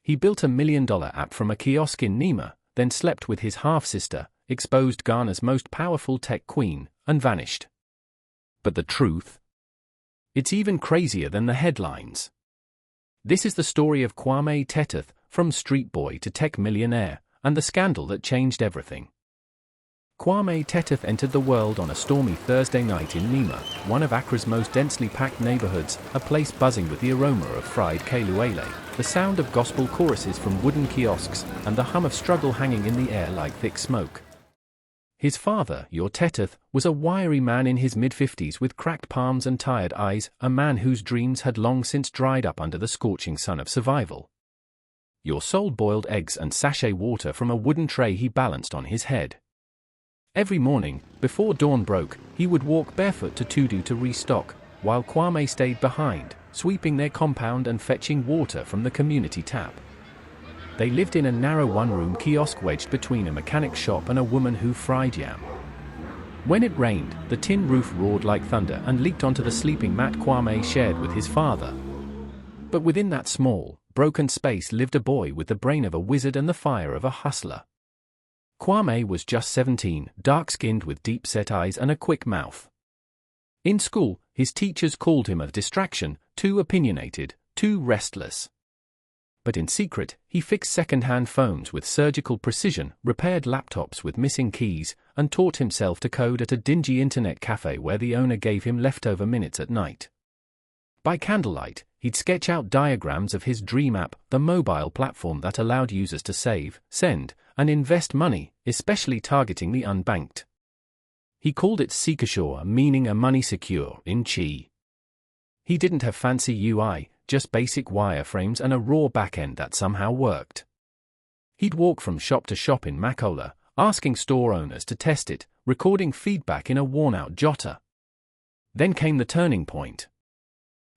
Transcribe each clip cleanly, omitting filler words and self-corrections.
He built $1 million app from a kiosk in Nima, then slept with his half-sister, exposed Ghana's most powerful tech queen, and vanished. But the truth? It's even crazier than the headlines. This is the story of Kwame Tetteh, from street boy to tech millionaire, and the scandal that changed everything. Kwame Tetteh entered the world on a stormy Thursday night in Nima, one of Accra's most densely packed neighborhoods, a place buzzing with the aroma of fried keluele, the sound of gospel choruses from wooden kiosks, and the hum of struggle hanging in the air like thick smoke. His father, Tetteh, was a wiry man in his mid-50s with cracked palms and tired eyes, a man whose dreams had long since dried up under the scorching sun of survival. Sold boiled eggs and sachet water from a wooden tray he balanced on his head. Every morning, before dawn broke, he would walk barefoot to Tudu to restock, while Kwame stayed behind, sweeping their compound and fetching water from the community tap. They lived in a narrow one-room kiosk wedged between a mechanic shop and a woman who fried yam. When it rained, the tin roof roared like thunder and leaked onto the sleeping mat Kwame shared with his father. But within that small, broken space lived a boy with the brain of a wizard and the fire of a hustler. Kwame was just 17, dark-skinned with deep-set eyes and a quick mouth. In school, his teachers called him a distraction, too opinionated, too restless. But in secret, he fixed second-hand phones with surgical precision, repaired laptops with missing keys, and taught himself to code at a dingy internet cafe where the owner gave him leftover minutes at night. By candlelight, he'd sketch out diagrams of his dream app, the mobile platform that allowed users to save, send, and invest money, especially targeting the unbanked. He called it Secure, meaning a money secure, in Chi. He didn't have fancy UI, just basic wireframes and a raw backend that somehow worked. He'd walk from shop to shop in Makola, asking store owners to test it, recording feedback in a worn-out jotter. Then came the turning point.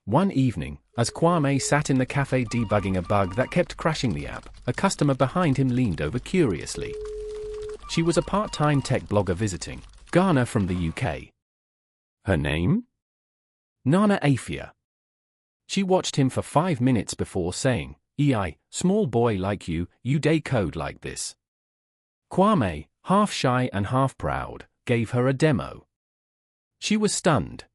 One evening, as Kwame sat in the cafe debugging a bug that kept crashing the app, a customer behind him leaned over curiously. She was a part-time tech blogger visiting Ghana from the UK. Her name? Nana Afia. She watched him for 5 minutes before saying, "EI, small boy like you day code like this." Kwame, half shy and half proud, gave her a demo. She was stunned.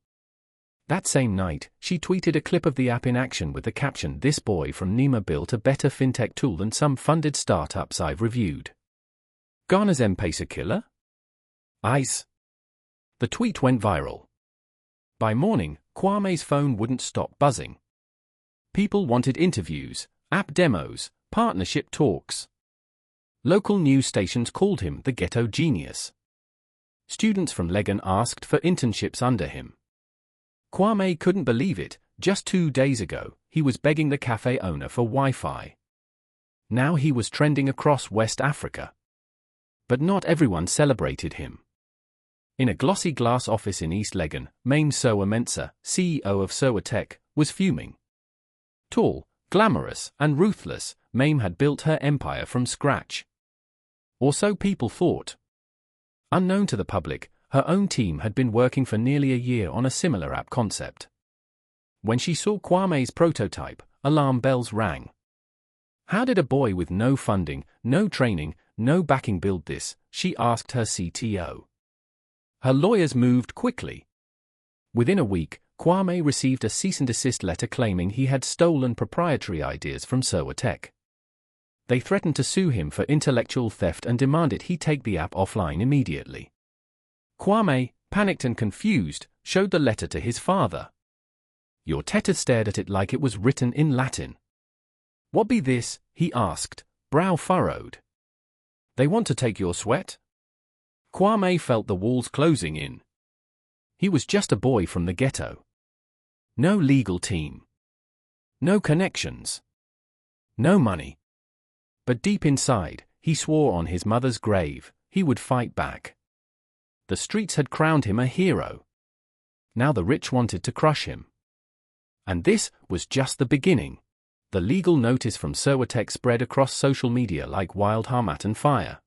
That same night, she tweeted a clip of the app in action with the caption, "This boy from Nima built a better fintech tool than some funded startups I've reviewed. Ghana's M-Pesa killer?" Ice. The tweet went viral. By morning, Kwame's phone wouldn't stop buzzing. People wanted interviews, app demos, partnership talks. Local news stations called him the ghetto genius. Students from Legon asked for internships under him. Kwame couldn't believe it. Just 2 days ago, he was begging the cafe owner for Wi-Fi. Now he was trending across West Africa. But not everyone celebrated him. In a glossy glass office in East Legon, Maame Serwaa, CEO of Serwaa Tech, was fuming. Tall, glamorous, and ruthless, Maame had built her empire from scratch. Or so people thought. Unknown to the public, her own team had been working for nearly a year on a similar app concept. When she saw Kwame's prototype, alarm bells rang. How did a boy with no funding, no training, no backing build this? She asked her CTO. Her lawyers moved quickly. Within a week, Kwame received a cease and desist letter claiming he had stolen proprietary ideas from Serwaa Tech. They threatened to sue him for intellectual theft and demanded he take the app offline immediately. Kwame, panicked and confused, showed the letter to his father. Tetteh stared at it like it was written in Latin. "What be this?" he asked, brow furrowed. "They want to take your sweat?" Kwame felt the walls closing in. He was just a boy from the ghetto. No legal team. No connections. No money. But deep inside, he swore on his mother's grave, he would fight back. The streets had crowned him a hero. Now the rich wanted to crush him. And this was just the beginning. The legal notice from Serwaa Tech spread across social media like wild Harmattan fire.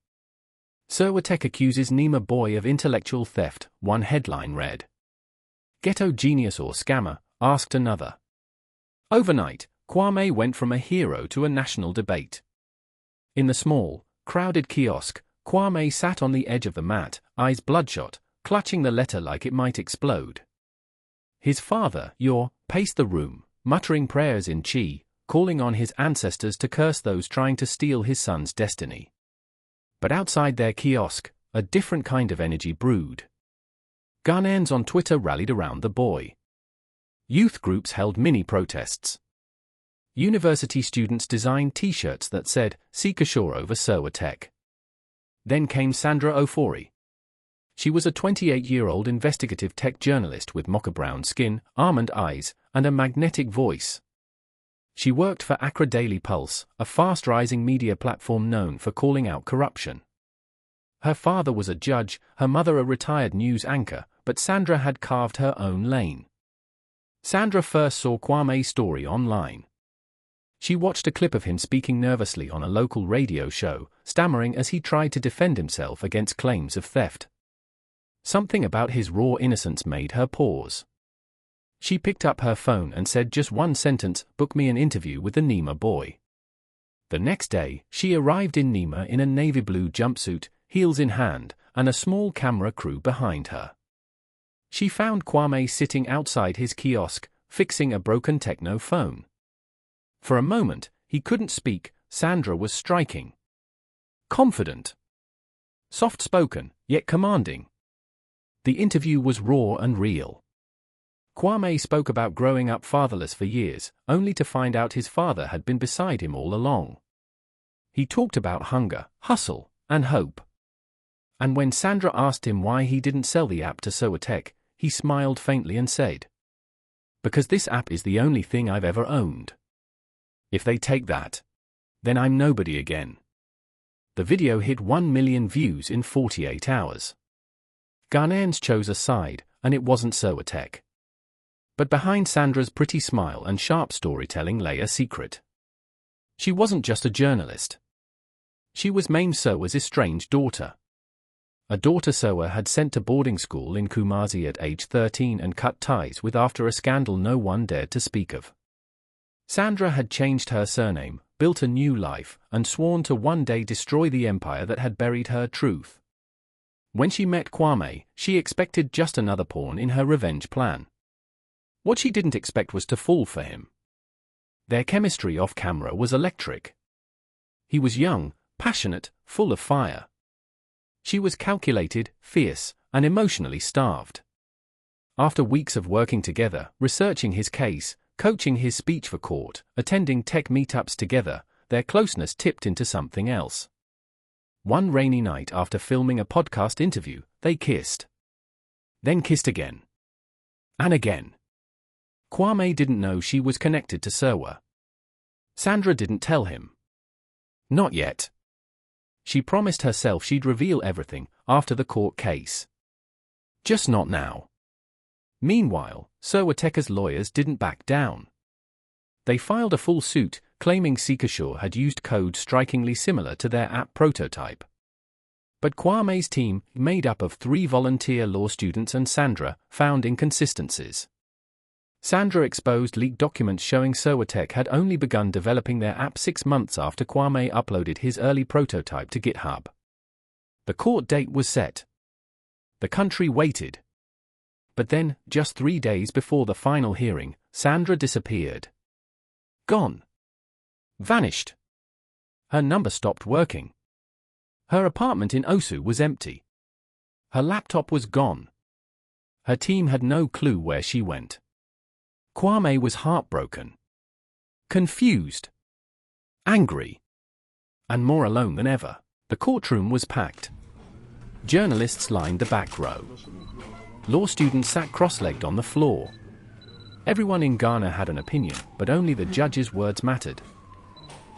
Serwaa Tech accuses Nima boy of intellectual theft, one headline read. Ghetto genius or scammer, asked another. Overnight, Kwame went from a hero to a national debate. In the small, crowded kiosk, Kwame sat on the edge of the mat, eyes bloodshot, clutching the letter like it might explode. His father, paced the room, muttering prayers in Chi, calling on his ancestors to curse those trying to steal his son's destiny. But outside their kiosk, a different kind of energy brewed. Ghanaians on Twitter rallied around the boy. Youth groups held mini-protests. University students designed T-shirts that said, "Seek ashore over Serwaa Tech." Then came Sandra Ofori. She was a 28-year-old investigative tech journalist with mocha-brown skin, almond eyes, and a magnetic voice. She worked for Accra Daily Pulse, a fast-rising media platform known for calling out corruption. Her father was a judge, her mother a retired news anchor, but Sandra had carved her own lane. Sandra first saw Kwame's story online. She watched a clip of him speaking nervously on a local radio show, stammering as he tried to defend himself against claims of theft. Something about his raw innocence made her pause. She picked up her phone and said just one sentence, "Book me an interview with the Nima boy." The next day, she arrived in Nima in a navy blue jumpsuit, heels in hand, and a small camera crew behind her. She found Kwame sitting outside his kiosk, fixing a broken techno phone. For a moment, he couldn't speak. Sandra was striking. Confident. Soft-spoken, yet commanding. The interview was raw and real. Kwame spoke about growing up fatherless for years, only to find out his father had been beside him all along. He talked about hunger, hustle, and hope. And when Sandra asked him why he didn't sell the app to Serwaa Tech, he smiled faintly and said, "Because this app is the only thing I've ever owned. If they take that, then I'm nobody again." The video hit 1 million views in 48 hours. Ghanaians chose a side, and it wasn't Serwaa Tech. But behind Sandra's pretty smile and sharp storytelling lay a secret. She wasn't just a journalist. She was Maame Serwaa's estranged daughter. A daughter Serwaa had sent to boarding school in Kumasi at age 13 and cut ties with after a scandal no one dared to speak of. Sandra had changed her surname, built a new life, and sworn to one day destroy the empire that had buried her truth. When she met Kwame, she expected just another pawn in her revenge plan. What she didn't expect was to fall for him. Their chemistry off camera was electric. He was young, passionate, full of fire. She was calculated, fierce, and emotionally starved. After weeks of working together, researching his case, coaching his speech for court, attending tech meetups together, their closeness tipped into something else. One rainy night after filming a podcast interview, they kissed. Then kissed again. And again. Kwame didn't know she was connected to Serwaa. Sandra didn't tell him. Not yet. She promised herself she'd reveal everything after the court case. Just not now. Meanwhile, Serwaa Tech's lawyers didn't back down. They filed a full suit, claiming Seekashore had used code strikingly similar to their app prototype. But Kwame's team, made up of 3 volunteer law students and Sandra, found inconsistencies. Sandra exposed leaked documents showing Serwaa Tech had only begun developing their app 6 months after Kwame uploaded his early prototype to GitHub. The court date was set. The country waited. But then, just 3 days before the final hearing, Sandra disappeared. Gone. Vanished. Her number stopped working. Her apartment in Osu was empty. Her laptop was gone. Her team had no clue where she went. Kwame was heartbroken, confused, angry, and more alone than ever. The courtroom was packed. Journalists lined the back row. Law students sat cross-legged on the floor. Everyone in Ghana had an opinion, but only the judge's words mattered.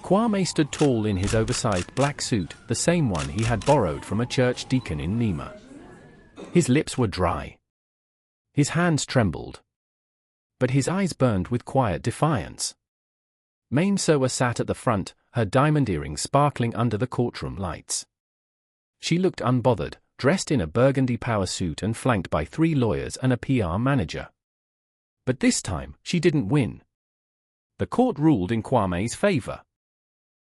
Kwame stood tall in his oversized black suit, the same one he had borrowed from a church deacon in Nima. His lips were dry. His hands trembled. But his eyes burned with quiet defiance. Maame Serwaa sat at the front, her diamond earrings sparkling under the courtroom lights. She looked unbothered, dressed in a burgundy power suit and flanked by 3 lawyers and a PR manager. But this time, she didn't win. The court ruled in Kwame's favor.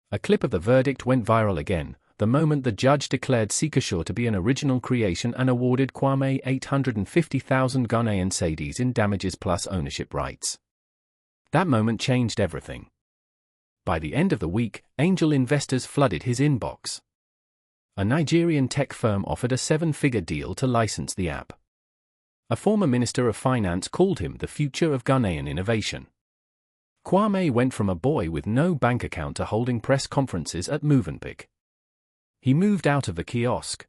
A clip of the verdict went viral again, the moment the judge declared Seekashore to be an original creation and awarded Kwame 850,000 Ghanaian cedis in damages plus ownership rights. That moment changed everything. By the end of the week, angel investors flooded his inbox. A Nigerian tech firm offered a 7-figure deal to license the app. A former minister of finance called him the future of Ghanaian innovation. Kwame went from a boy with no bank account to holding press conferences at Movenpick. He moved out of the kiosk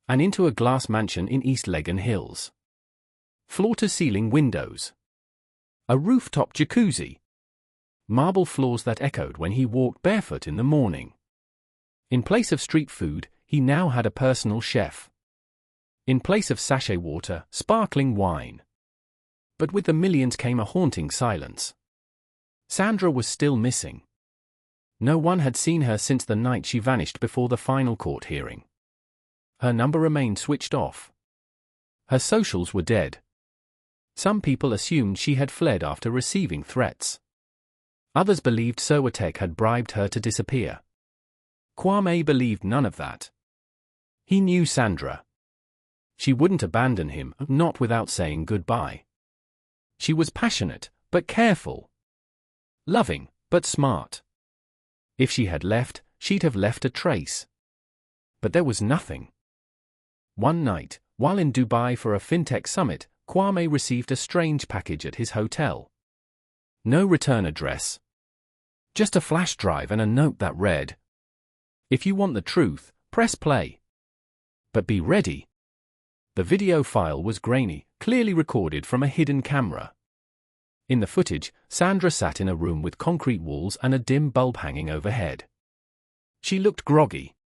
and into a glass mansion in East Legon Hills. Floor-to-ceiling windows. A rooftop jacuzzi. Marble floors that echoed when he walked barefoot in the morning. In place of street food, he now had a personal chef. In place of sachet water, sparkling wine. But with the millions came a haunting silence. Sandra was still missing. No one had seen her since the night she vanished before the final court hearing. Her number remained switched off. Her socials were dead. Some people assumed she had fled after receiving threats. Others believed Serwaa had bribed her to disappear. Kwame believed none of that. He knew Sandra. She wouldn't abandon him, not without saying goodbye. She was passionate, but careful. Loving, but smart. If she had left, she'd have left a trace. But there was nothing. One night, while in Dubai for a fintech summit, Kwame received a strange package at his hotel. No return address. Just a flash drive and a note that read, "If you want the truth, press play. But be ready." The video file was grainy, clearly recorded from a hidden camera. In the footage, Sandra sat in a room with concrete walls and a dim bulb hanging overhead. She looked groggy.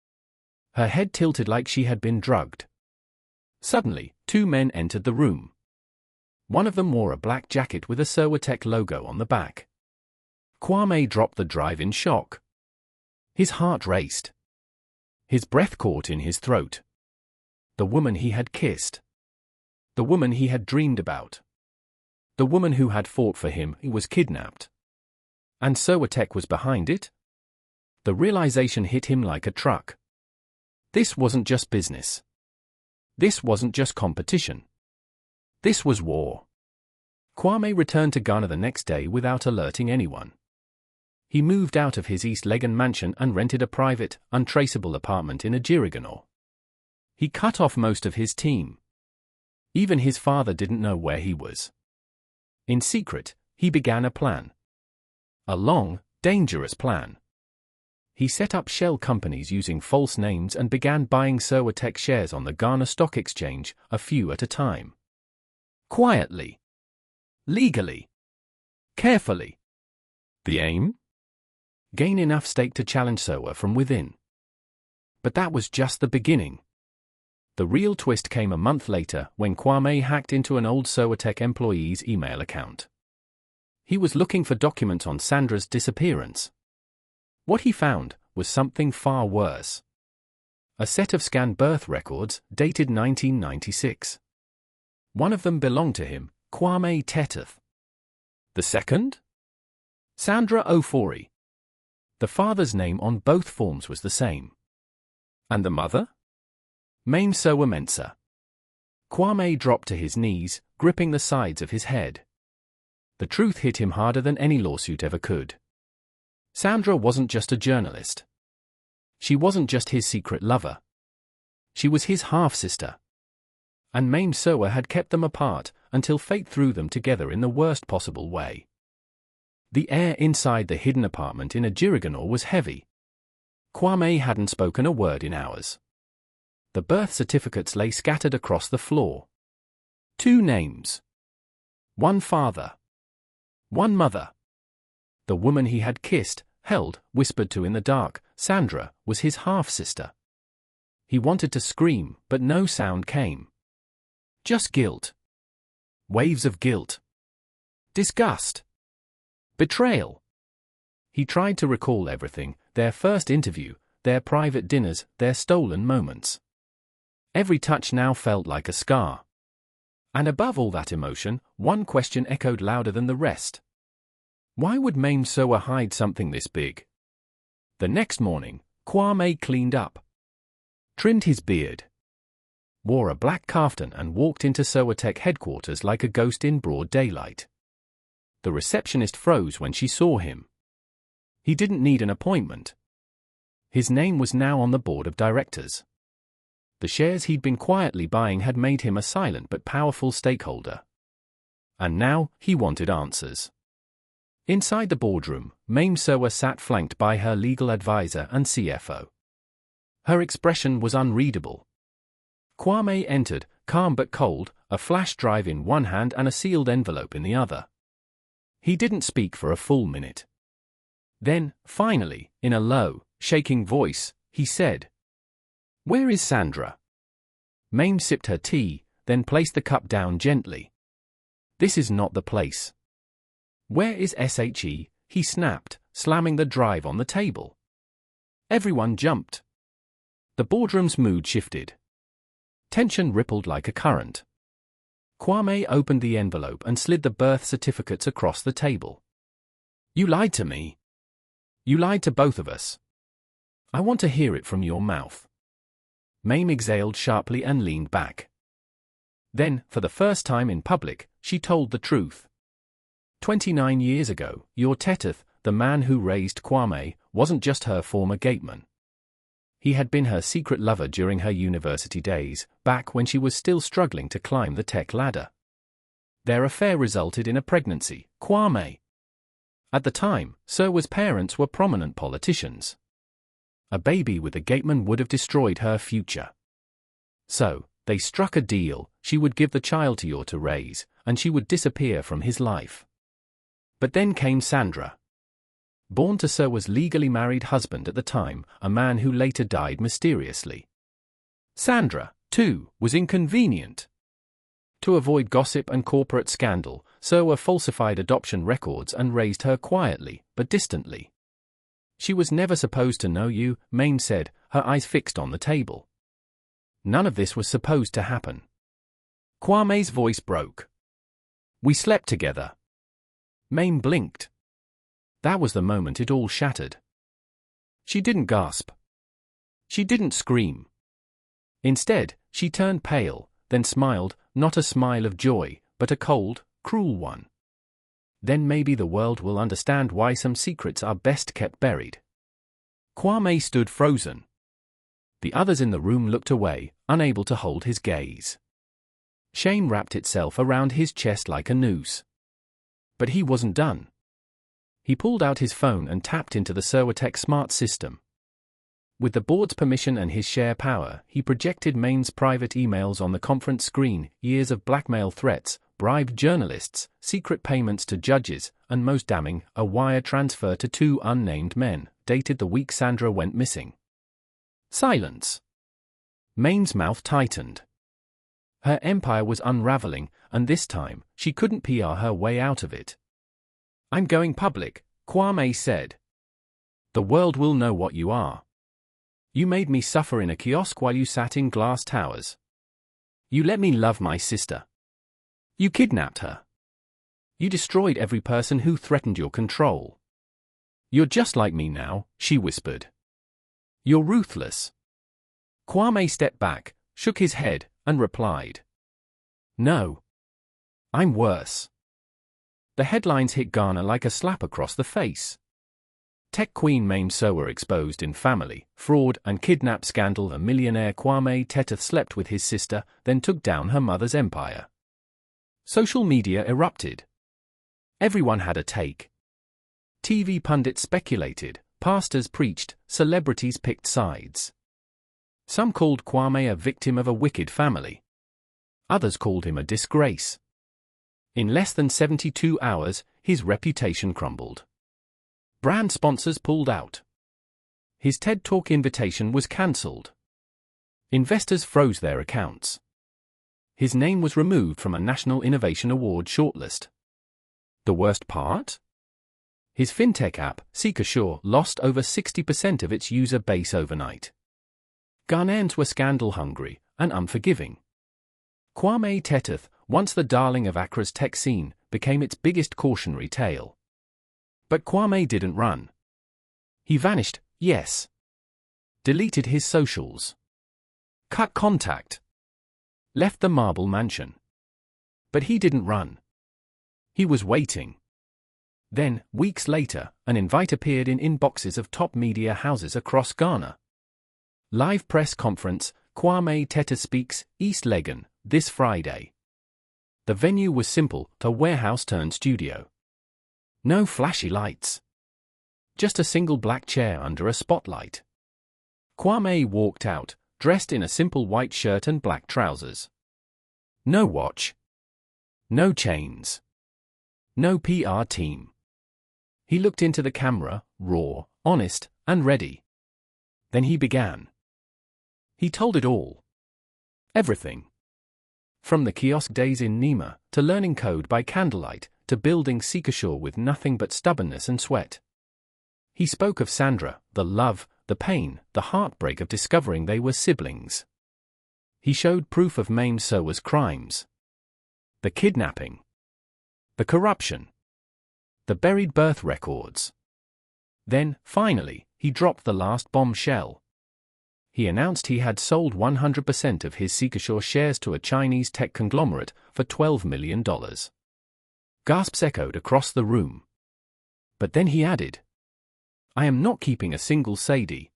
Her head tilted like she had been drugged. Suddenly, 2 men entered the room. One of them wore a black jacket with a Serwaa logo on the back. Kwame dropped the drive in shock. His heart raced. His breath caught in his throat. The woman he had kissed. The woman he had dreamed about. The woman who had fought for him was kidnapped. And Serwaa was behind it? The realization hit him like a truck. This wasn't just business. This wasn't just competition. This was war. Kwame returned to Ghana the next day without alerting anyone. He moved out of his East Legon mansion and rented a private, untraceable apartment in Ajirigano. He cut off most of his team. Even his father didn't know where he was. In secret, he began a plan. A long, dangerous plan. He set up shell companies using false names and began buying Serwaa shares on the Ghana Stock Exchange, a few at a time. Quietly. Legally. Carefully. The aim? Gain enough stake to challenge Serwaa from within. But that was just the beginning. The real twist came a month later when Kwame hacked into an old Serwaa employee's email account. He was looking for documents on Sandra's disappearance. What he found was something far worse. A set of scanned birth records dated 1996. One of them belonged to him, Kwame Tetteh. The second? Sandra Ofori. The father's name on both forms was the same. And the mother? Maame Serwaa. Kwame dropped to his knees, gripping the sides of his head. The truth hit him harder than any lawsuit ever could. Sandra wasn't just a journalist. She wasn't just his secret lover. She was his half-sister. And Maame Serwaa had kept them apart until fate threw them together in the worst possible way. The air inside the hidden apartment in Ajirigano was heavy. Kwame hadn't spoken a word in hours. The birth certificates lay scattered across the floor. 2 names. 1 father. 1 mother. The woman he had kissed, held, whispered to in the dark, Sandra, was his half-sister. He wanted to scream, but no sound came. Just guilt. Waves of guilt. Disgust. Betrayal. He tried to recall everything, their first interview, their private dinners, their stolen moments. Every touch now felt like a scar. And above all that emotion, one question echoed louder than the rest. Why would Maame Serwaa hide something this big? The next morning, Kwame cleaned up, trimmed his beard, wore a black kaftan and walked into Serwaa Tech headquarters like a ghost in broad daylight. The receptionist froze when she saw him. He didn't need an appointment. His name was now on the board of directors. The shares he'd been quietly buying had made him a silent but powerful stakeholder. And now, he wanted answers. Inside the boardroom, Maame Serwaa sat flanked by her legal advisor and CFO. Her expression was unreadable. Kwame entered, calm but cold, a flash drive in one hand and a sealed envelope in the other. He didn't speak for a full minute. Then, finally, in a low, shaking voice, he said, "Where is Sandra?" Maame sipped her tea, then placed the cup down gently. "This is not the place." "Where is SHE?" he snapped, slamming the drive on the table. Everyone jumped. The boardroom's mood shifted. Tension rippled like a current. Kwame opened the envelope and slid the birth certificates across the table. "You lied to me. You lied to both of us. I want to hear it from your mouth." Maame exhaled sharply and leaned back. Then, for the first time in public, she told the truth. 29 years ago, your Tetteh, the man who raised Kwame, wasn't just her former gateman. He had been her secret lover during her university days, back when she was still struggling to climb the tech ladder. Their affair resulted in a pregnancy, Kwame. At the time, Serwaa's parents were prominent politicians. A baby with a gateman would have destroyed her future. So, they struck a deal: she would give the child to you to raise, and she would disappear from his life. But then came Sandra. Born to Serwaa's legally married husband at the time, a man who later died mysteriously. Sandra, too, was inconvenient. To avoid gossip and corporate scandal, Serwaa falsified adoption records and raised her quietly, but distantly. "She was never supposed to know you," Maame said, her eyes fixed on the table. "None of this was supposed to happen." Kwame's voice broke. "We slept together." Maame blinked. That was the moment it all shattered. She didn't gasp. She didn't scream. Instead, she turned pale, then smiled, not a smile of joy, but a cold, cruel one. "Then maybe the world will understand why some secrets are best kept buried." Kwame stood frozen. The others in the room looked away, unable to hold his gaze. Shame wrapped itself around his chest like a noose. But he wasn't done. He pulled out his phone and tapped into the Serwaa Tech smart system. With the board's permission and his share power, he projected Maeme's private emails on the conference screen: years of blackmail threats, bribed journalists, secret payments to judges, and most damning, a wire transfer to 2 unnamed men, dated the week Sandra went missing. Silence. Maeme's mouth tightened. Her empire was unraveling, and this time, she couldn't PR her way out of it. "I'm going public," Kwame said. "The world will know what you are. You made me suffer in a kiosk while you sat in glass towers. You let me love my sister. You kidnapped her. You destroyed every person who threatened your control. You're just like me now," she whispered. "You're ruthless." Kwame stepped back, shook his head, and replied, "No. I'm worse." The headlines hit Ghana like a slap across the face. Tech queen Maame Serwaa exposed in family, fraud, and kidnap scandal. A millionaire Kwame Tetteh slept with his sister, then took down her mother's empire. Social media erupted. Everyone had a take. TV pundits speculated, pastors preached, celebrities picked sides. Some called Kwame a victim of a wicked family. Others called him a disgrace. In less than 72 hours, his reputation crumbled. Brand sponsors pulled out. His TED Talk invitation was cancelled. Investors froze their accounts. His name was removed from a National Innovation Award shortlist. The worst part? His fintech app, Seekashore, lost over 60% of its user base overnight. Ghanaians were scandal-hungry and unforgiving. Kwame Tetteh, once the darling of Accra's tech scene, became its biggest cautionary tale. But Kwame didn't run. He vanished, yes. Deleted his socials. Cut contact. Left the marble mansion. But he didn't run. He was waiting. Then, weeks later, an invite appeared in inboxes of top media houses across Ghana. Live press conference, Kwame Tetteh speaks, East Legon, this Friday. The venue was simple, a warehouse turned studio. No flashy lights. Just a single black chair under a spotlight. Kwame walked out, dressed in a simple white shirt and black trousers. No watch. No chains. No PR team. He looked into the camera, raw, honest, and ready. Then he began. He told it all. Everything. From the kiosk days in Nima, to learning code by candlelight, to building Sikashore with nothing but stubbornness and sweat. He spoke of Sandra, the love, the pain, the heartbreak of discovering they were siblings. He showed proof of Maame Serwaa's crimes. The kidnapping. The corruption. The buried birth records. Then, finally, he dropped the last bombshell. He announced he had sold 100% of his Sikashore shares to a Chinese tech conglomerate for $12 million. Gasps echoed across the room. But then he added, I am not keeping a single Sadie.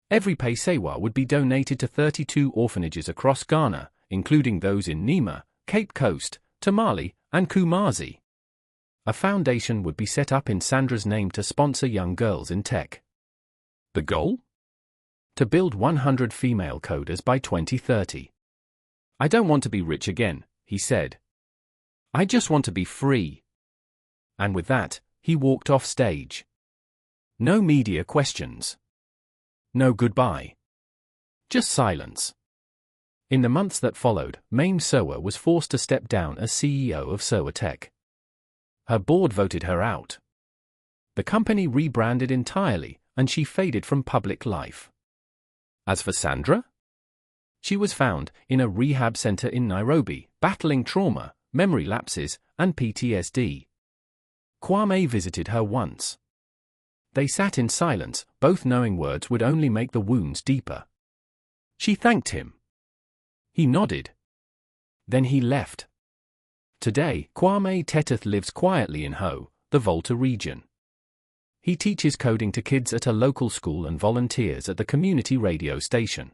Every Paysewa would be donated to 32 orphanages across Ghana, including those in Nima, Cape Coast, Tamale, and Kumasi. A foundation would be set up in Sandra's name to sponsor young girls in tech. The goal? To build 100 female coders by 2030. I don't want to be rich again, he said. I just want to be free. And with that, he walked off stage. No media questions. No goodbye. Just silence. In the months that followed, Maame Serwaa was forced to step down as CEO of Serwaa Tech. Her board voted her out. The company rebranded entirely, and she faded from public life. As for Sandra? She was found in a rehab center in Nairobi, battling trauma, memory lapses, and PTSD. Kwame visited her once. They sat in silence, both knowing words would only make the wounds deeper. She thanked him. He nodded. Then he left. Today, Kwame Tetteh lives quietly in Ho, the Volta region. He teaches coding to kids at a local school and volunteers at the community radio station.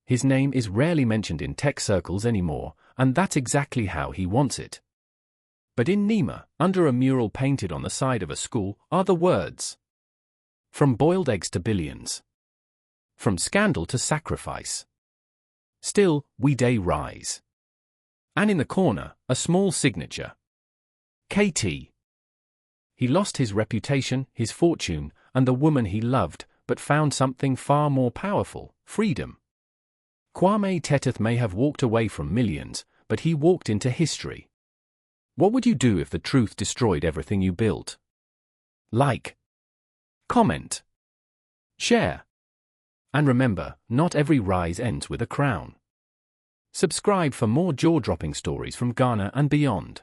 His name is rarely mentioned in tech circles anymore, and that's exactly how he wants it. But in Nima, under a mural painted on the side of a school, are the words. From boiled eggs to billions. From scandal to sacrifice. Still, we day rise. And in the corner, a small signature. KT. He lost his reputation, his fortune, and the woman he loved, but found something far more powerful, freedom. Kwame Tetteh may have walked away from millions, but he walked into history. What would you do if the truth destroyed everything you built? Like. Comment. Share. And remember, not every rise ends with a crown. Subscribe for more jaw-dropping stories from Ghana and beyond.